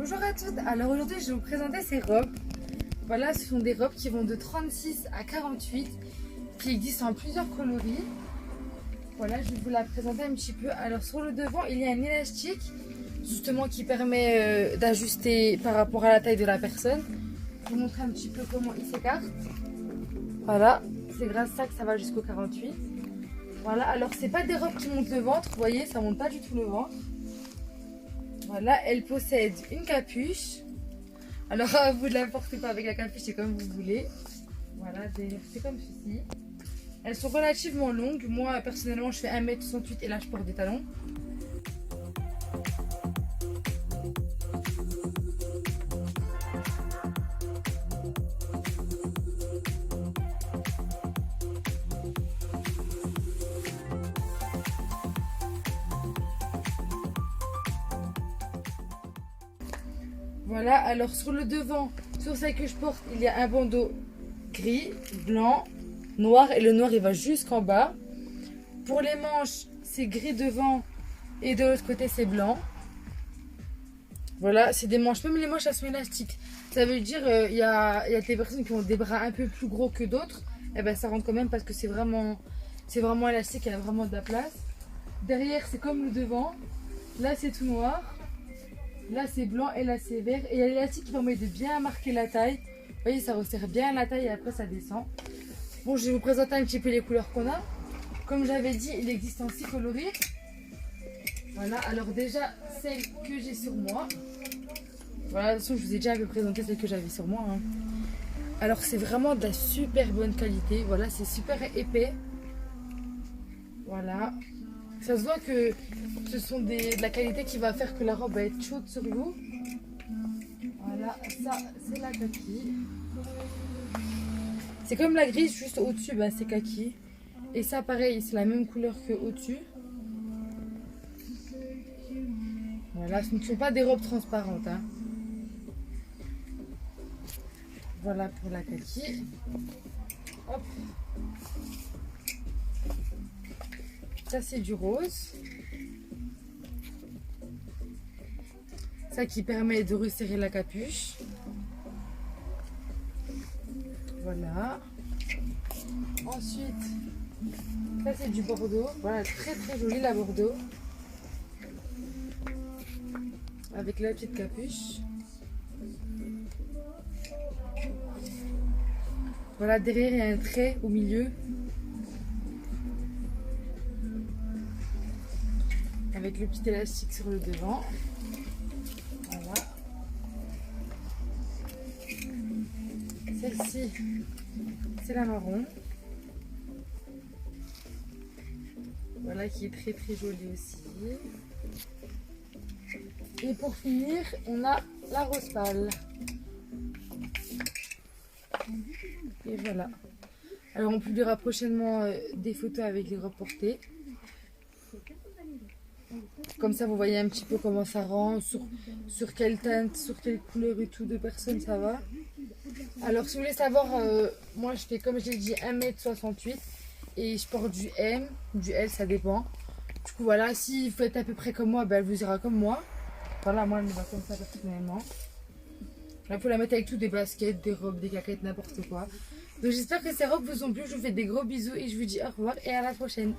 Bonjour à toutes, alors aujourd'hui je vais vous présenter ces robes. Voilà, ce sont des robes qui vont de 36 à 48, qui existent en plusieurs coloris. Voilà, je vais vous la présenter un petit peu. Alors sur le devant, il y a un élastique, justement qui permet d'ajuster par rapport à la taille de la personne. Je vais vous montrer un petit peu comment il s'écarte. Voilà, c'est grâce à ça que ça va jusqu'au 48. Voilà, alors c'est pas des robes qui montent le ventre, vous voyez, ça monte pas du tout le ventre. Voilà, elle possède une capuche. Alors vous ne la portez pas avec la capuche, c'est comme vous voulez. Voilà, c'est comme ceci. Elles sont relativement longues. Moi personnellement je fais 1m68 et là je porte des talons. Voilà, alors sur le devant, sur celle que je porte, il y a un bandeau gris, blanc, noir et le noir il va jusqu'en bas. Pour les manches, c'est gris devant et de l'autre côté c'est blanc. Voilà, c'est des manches, même les manches elles sont élastiques. Ça veut dire il y a des personnes qui ont des bras un peu plus gros que d'autres. Et ben ça rentre quand même parce que c'est vraiment élastique, il y a vraiment de la place. Derrière c'est comme le devant, là c'est tout noir. Là c'est blanc et là c'est vert. Et il y a l'élastique qui permet de bien marquer la taille. Vous voyez, ça resserre bien la taille et après ça descend. Bon, je vais vous présenter un petit peu les couleurs qu'on a. Comme j'avais dit, il existe en 6 coloris. Voilà, alors déjà celle que j'ai sur moi. Voilà, de toute façon je vous ai déjà un peu présenté celle que j'avais sur moi. Hein. Alors c'est vraiment de la super bonne qualité. Voilà, c'est super épais. Voilà. Ça se voit que ce sont de la qualité qui va faire que la robe va être chaude sur vous. Voilà, ça c'est la kaki. C'est comme la grise, juste au-dessus, bah, c'est kaki. Et ça pareil, c'est la même couleur que au-dessus. Voilà, ce ne sont pas des robes transparentes. Hein. Voilà pour la kaki. Hop. Ça c'est du rose. Ça qui permet de resserrer la capuche. Voilà. Ensuite, ça c'est du bordeaux. Voilà, très très joli la bordeaux. Avec la petite capuche. Voilà, derrière il y a un trait au milieu. Avec le petit élastique sur le devant. Voilà. Celle-ci, c'est la marron. Voilà, qui est très très jolie aussi. Et pour finir, on a la rose pâle. Et voilà. Alors on publiera prochainement des photos avec les robes portées. Comme ça vous voyez un petit peu comment ça rend, sur quelle teinte, sur quelle couleur et tout de personnes ça va. Alors si vous voulez savoir, moi je fais comme je l'ai dit 1m68 et je porte du M, du L ça dépend. Du coup voilà, si vous faites à peu près comme moi, ben, elle vous ira comme moi. Voilà, moi elle me va comme ça personnellement. Là il faut la mettre avec tout, des baskets, des robes, des caquettes, n'importe quoi. Donc j'espère que ces robes vous ont plu, je vous fais des gros bisous et je vous dis au revoir et à la prochaine.